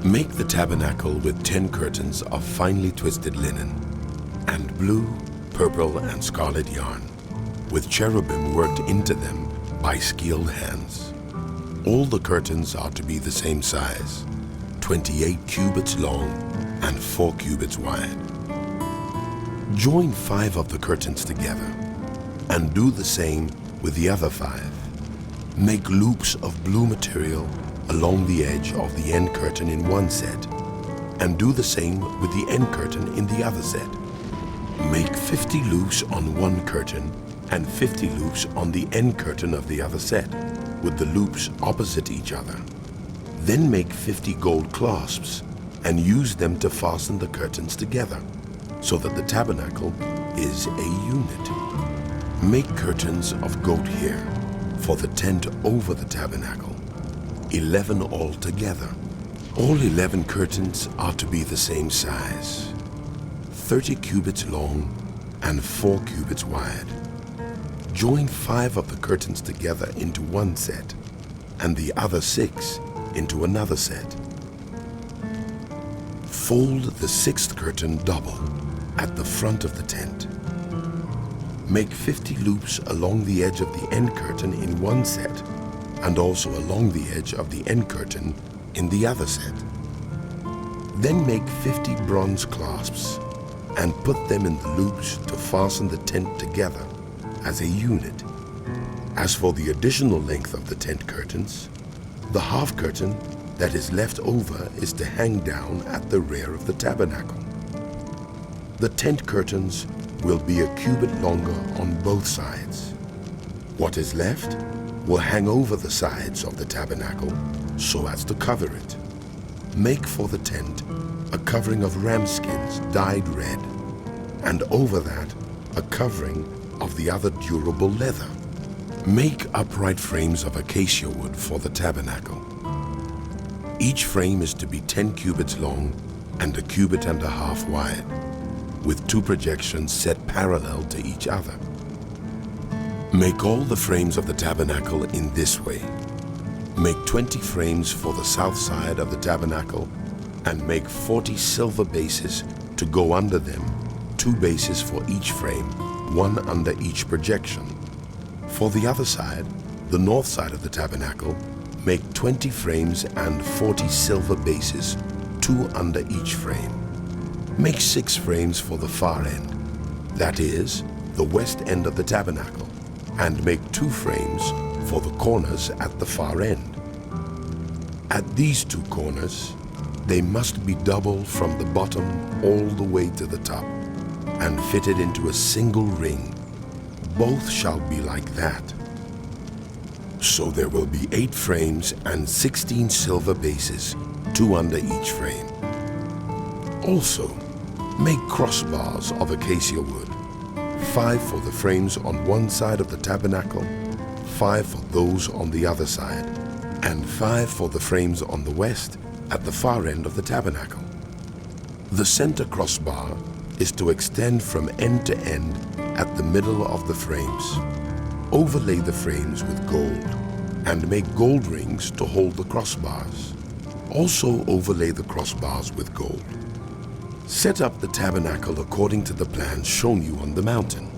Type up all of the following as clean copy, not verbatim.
Make the tabernacle with 10 curtains of finely twisted linen, and blue, purple, and scarlet yarn, with cherubim worked into them by skilled hands. All the curtains are to be the same size, 28 cubits long and 4 cubits wide. Join 5 of the curtains together, and do the same with the other 5. Make loops of blue material along the edge of the end curtain in one set, and do the same with the end curtain in the other set. Make 50 loops on one curtain and 50 loops on the end curtain of the other set, with the loops opposite each other. Then make 50 gold clasps and use them to fasten the curtains together, so that the tabernacle is a unit. Make curtains of goat hair for the tent over the tabernacle, 11 altogether. All 11 curtains are to be the same size, 30 cubits long and 4 cubits wide. Join 5 of the curtains together into one set, and the other 6 into another set. Fold the 6th curtain double at the front of the tent. Make 50 loops along the edge of the end curtain in one set, and also along the edge of the end curtain in the other set. Then make 50 bronze clasps and put them in the loops to fasten the tent together as a unit. As for the additional length of the tent curtains, the half curtain that is left over is to hang down at the rear of the tabernacle. The tent curtains will be a cubit longer on both sides. What is left will hang over the sides of the tabernacle so as to cover it. Make for the tent a covering of ram skins dyed red, and over that a covering of the other durable leather. Make upright frames of acacia wood for the tabernacle. Each frame is to be 10 cubits long and a cubit and a half wide, with 2 projections set parallel to each other. Make all the frames of the tabernacle in this way. Make 20 frames for the south side of the tabernacle, and make 40 silver bases to go under them, 2 bases for each frame, 1 under each projection. For the other side, the north side of the tabernacle, make 20 frames and 40 silver bases, 2 under each frame. Make 6 frames for the far end, that is, the west end of the tabernacle, and make 2 frames for the corners at the far end. At these 2 corners, they must be double from the bottom all the way to the top, and fitted into a single ring. Both shall be like that. So there will be 8 frames and 16 silver bases, 2 under each frame. Also, make crossbars of acacia wood, 5 for the frames on one side of the tabernacle, 5 for those on the other side, and 5 for the frames on the west at the far end of the tabernacle. The center crossbar is to extend from end to end at the middle of the frames. Overlay the frames with gold, and make gold rings to hold the crossbars. Also overlay the crossbars with gold. Set up the tabernacle according to the plans shown you on the mountain.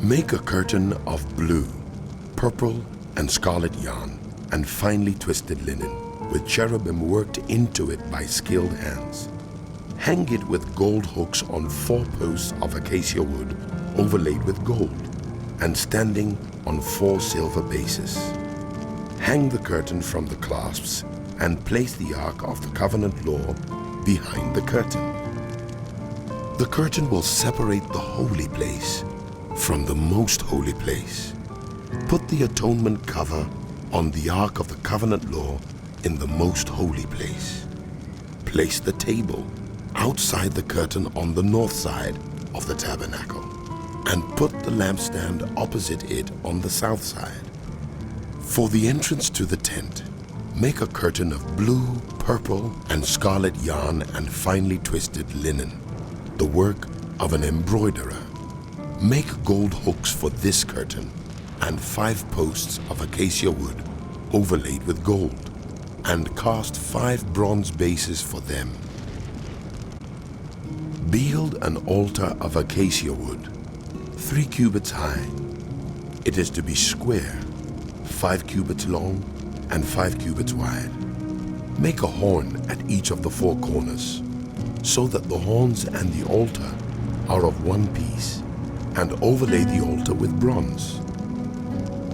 Make a curtain of blue, purple, and scarlet yarn, and finely twisted linen, with cherubim worked into it by skilled hands. Hang it with gold hooks on 4 posts of acacia wood overlaid with gold, and standing on 4 silver bases. Hang the curtain from the clasps and place the Ark of the Covenant law behind the curtain. The curtain will separate the holy place from the most holy place. Put the atonement cover on the Ark of the Covenant law in the most holy place. Place the table outside the curtain on the north side of the tabernacle, and put the lampstand opposite it on the south side. For the entrance to the tent, make a curtain of blue, purple, and scarlet yarn and finely twisted linen, the work of an embroiderer. Make gold hooks for this curtain, and 5 posts of acacia wood overlaid with gold. and cast 5 bronze bases for them. Build an altar of acacia wood, 3 cubits high. It is to be square, 5 cubits long and 5 cubits wide. Make a horn at each of the 4 corners, so that the horns and the altar are of one piece, and overlay the altar with bronze.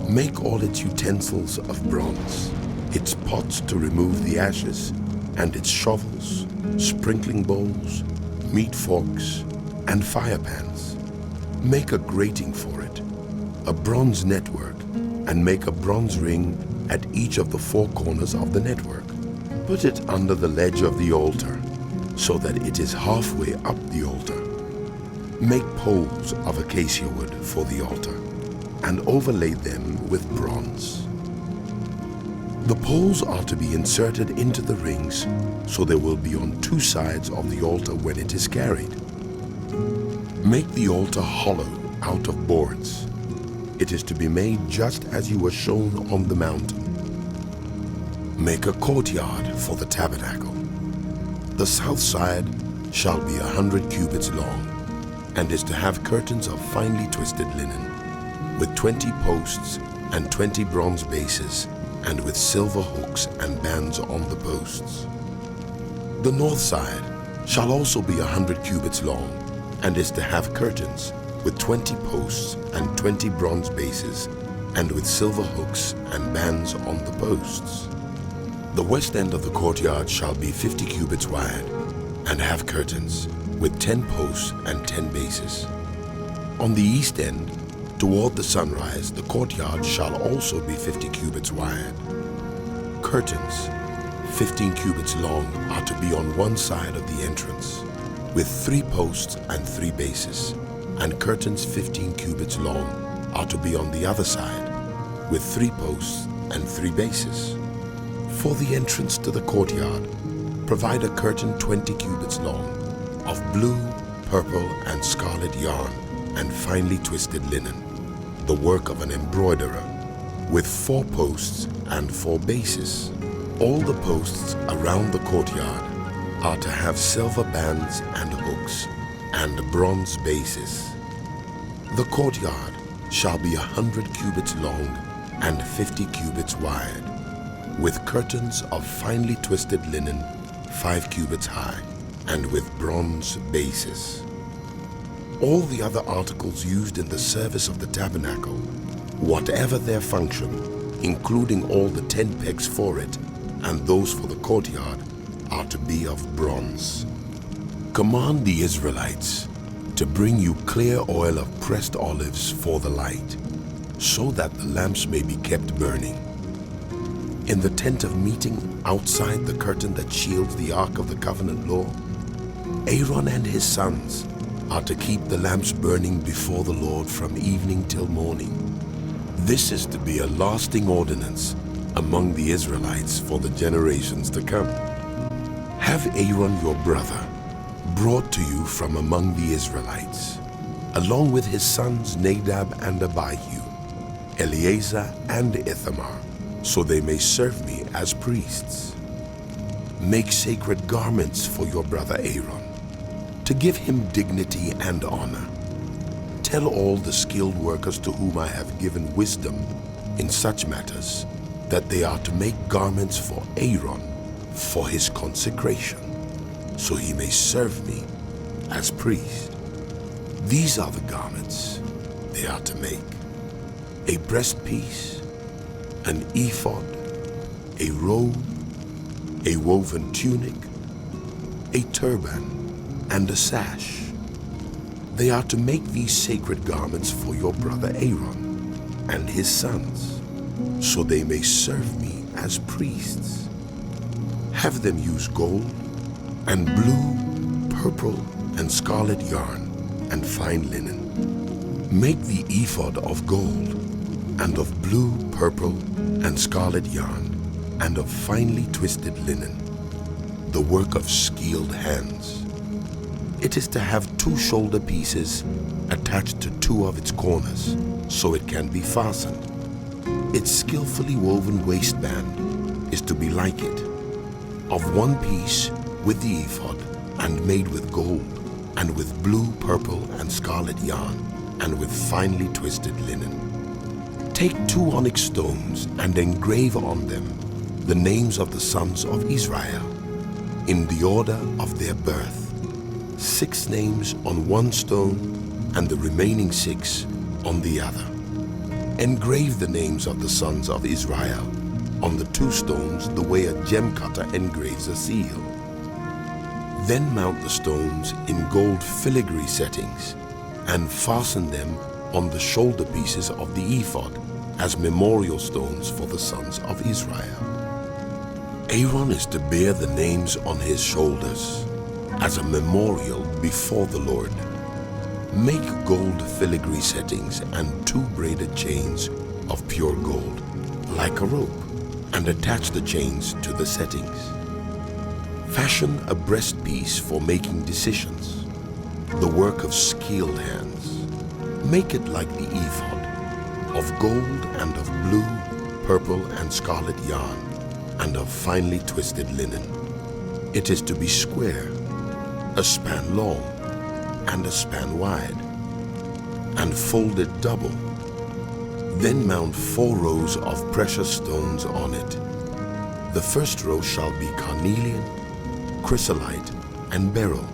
Make all its utensils of bronze, its pots to remove the ashes, and its shovels, sprinkling bowls, meat forks, and fire pans. Make a grating for it, a bronze network, and make a bronze ring at each of the 4 corners of the network. Put it under the ledge of the altar, so that it is halfway up the altar. Make poles of acacia wood for the altar, and overlay them with bronze. The poles are to be inserted into the rings, so they will be on 2 sides of the altar when it is carried. Make the altar hollow out of boards. It is to be made just as you were shown on the mountain. Make a courtyard for the tabernacle. The south side shall be 100 cubits long, and is to have curtains of finely twisted linen, with 20 posts and 20 bronze bases, and with silver hooks and bands on the posts. The north side shall also be 100 cubits long, and is to have curtains with 20 posts and 20 bronze bases, and with silver hooks and bands on the posts. The west end of the courtyard shall be 50 cubits wide, and have curtains with 10 posts and 10 bases. On the east end, toward the sunrise, the courtyard shall also be 50 cubits wide. Curtains, 15 cubits long, are to be on one side of the entrance, with 3 posts and 3 bases, and curtains 15 cubits long are to be on the other side, with 3 posts and 3 bases. For the entrance to the courtyard, provide a curtain 20 cubits long, of blue, purple, and scarlet yarn, and finely twisted linen, the work of an embroiderer, with 4 posts and 4 bases. All the posts around the courtyard are to have silver bands and hooks, and bronze bases. The courtyard shall be 100 cubits long and 50 cubits wide, with curtains of finely twisted linen 5 cubits high, and with bronze bases. All the other articles used in the service of the tabernacle, whatever their function, including all the tent pegs for it and those for the courtyard, are to be of bronze. Command the Israelites to bring you clear oil of pressed olives for the light, so that the lamps may be kept burning. In the tent of meeting outside the curtain that shields the ark of the covenant law, Aaron and his sons are to keep the lamps burning before the Lord from evening till morning. This is to be a lasting ordinance among the Israelites for the generations to come. Have Aaron your brother brought to you from among the Israelites, along with his sons Nadab and Abihu, Eleazar and Ithamar, so they may serve me as priests. Make sacred garments for your brother Aaron, to give him dignity and honor. Tell all the skilled workers to whom I have given wisdom in such matters that they are to make garments for Aaron for his consecration, so he may serve me as priest. These are the garments they are to make: a breastpiece, an ephod, a robe, a woven tunic, a turban, and a sash. They are to make these sacred garments for your brother Aaron and his sons, so they may serve me as priests. Have them use gold and blue, purple, and scarlet yarn and fine linen. Make the ephod of gold and of blue, purple, and scarlet yarn and of finely twisted linen, the work of skilled hands. It is to have 2 shoulder pieces attached to 2 of its corners, so it can be fastened. Its skillfully woven waistband is to be like it, of one piece with the ephod, and made with gold, and with blue, purple, and scarlet yarn, and with finely twisted linen. Take 2 onyx stones and engrave on them the names of the sons of Israel, in the order of their birth, 6 names on one stone, and the remaining 6 on the other. Engrave the names of the sons of Israel on the 2 stones the way a gem cutter engraves a seal. Then mount the stones in gold filigree settings and fasten them on the shoulder pieces of the ephod as memorial stones for the sons of Israel. Aaron is to bear the names on his shoulders as a memorial before the Lord. Make gold filigree settings and 2 braided chains of pure gold, like a rope, and attach the chains to the settings. Fashion a breastpiece for making decisions, the work of skilled hands. Make it like the ephod, of gold and of blue, purple, and scarlet yarn, and of finely twisted linen. It is to be square, a span long, and a span wide, and folded double. Then mount 4 rows of precious stones on it. The first row shall be carnelian, chrysolite, and beryl.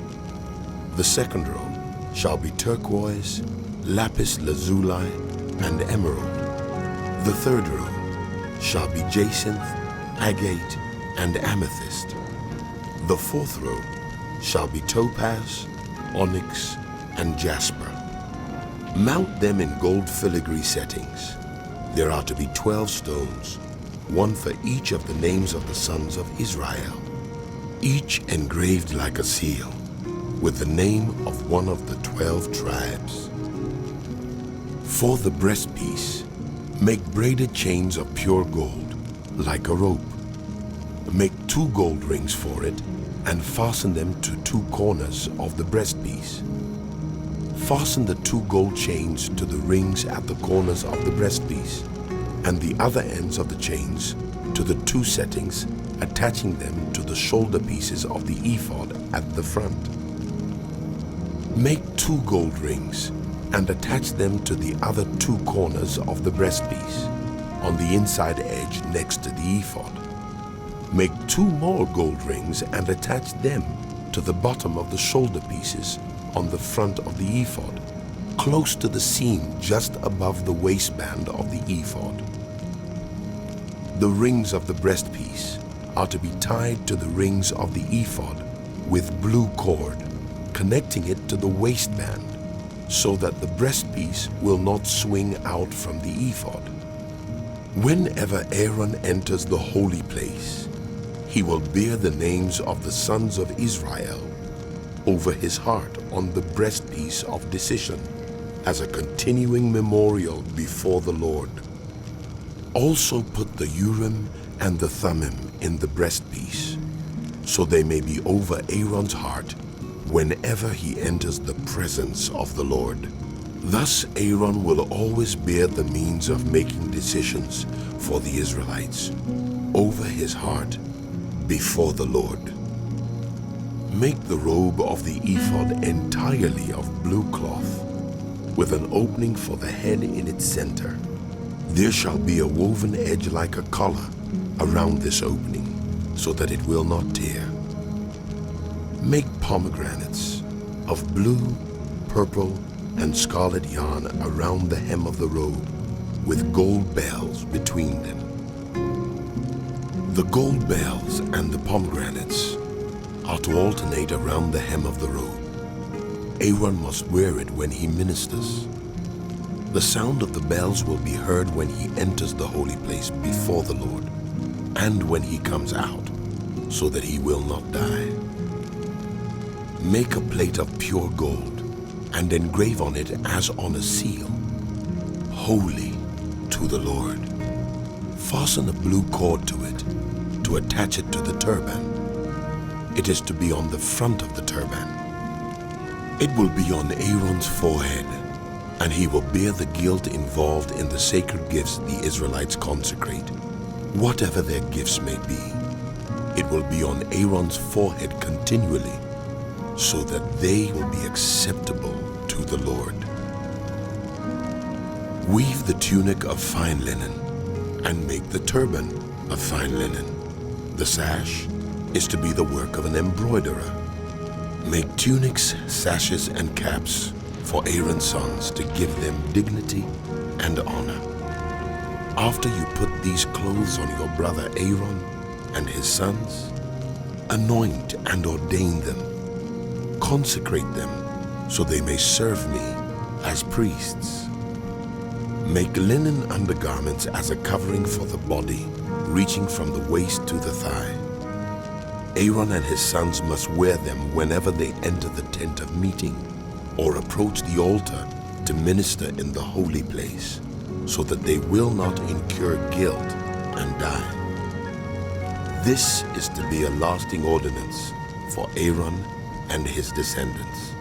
The second row shall be turquoise, lapis lazuli, and emerald. The third row shall be jacinth, agate, and amethyst. The fourth row shall be topaz, onyx, and jasper. Mount them in gold filigree settings. There are to be 12 stones, 1 for each of the names of the sons of Israel, each engraved like a seal, with the name of one of the 12 tribes. For the breastpiece, make braided chains of pure gold, like a rope. Make 2 gold rings for it, and fasten them to 2 corners of the breastpiece. Fasten the 2 gold chains to the rings at the corners of the breastpiece, and the other ends of the chains to the 2 settings, attaching them to the shoulder pieces of the ephod at the front. Make 2 gold rings and attach them to the other 2 corners of the breastpiece, on the inside edge next to the ephod. Make 2 more gold rings and attach them to the bottom of the shoulder pieces on the front of the ephod, close to the seam just above the waistband of the ephod. The rings of the breastpiece are to be tied to the rings of the ephod with blue cord, connecting it to the waistband, so that the breastpiece will not swing out from the ephod. Whenever Aaron enters the holy place, he will bear the names of the sons of Israel over his heart on the breastpiece of decision as a continuing memorial before the Lord. Also put the Urim and the Thummim in the breastpiece, so they may be over Aaron's heart whenever he enters the presence of the Lord. Thus Aaron will always bear the means of making decisions for the Israelites over his heart before the Lord. Make the robe of the ephod entirely of blue cloth, with an opening for the head in its center. There shall be a woven edge like a collar around this opening, so that it will not tear. Make pomegranates of blue, purple, and scarlet yarn around the hem of the robe, with gold bells between them. The gold bells and the pomegranates are to alternate around the hem of the robe. Aaron must wear it when he ministers. The sound of the bells will be heard when he enters the holy place before the Lord, and when he comes out, so that he will not die. Make a plate of pure gold, and engrave on it as on a seal, holy to the Lord. Fasten a blue cord to it, to attach it to the turban. It is to be on the front of the turban. It will be on Aaron's forehead, and he will bear the guilt involved in the sacred gifts the Israelites consecrate. Whatever their gifts may be, it will be on Aaron's forehead continually, so that they will be acceptable to the Lord. Weave the tunic of fine linen and make the turban of fine linen. The sash is to be the work of an embroiderer. Make tunics, sashes, and caps for Aaron's sons to give them dignity and honor. After you put these clothes on your brother Aaron and his sons, anoint and ordain them. Consecrate them so they may serve me as priests. Make linen undergarments as a covering for the body, reaching from the waist to the thigh. Aaron and his sons must wear them whenever they enter the tent of meeting or approach the altar to minister in the holy place, so that they will not incur guilt and die. This is to be a lasting ordinance for Aaron and his descendants.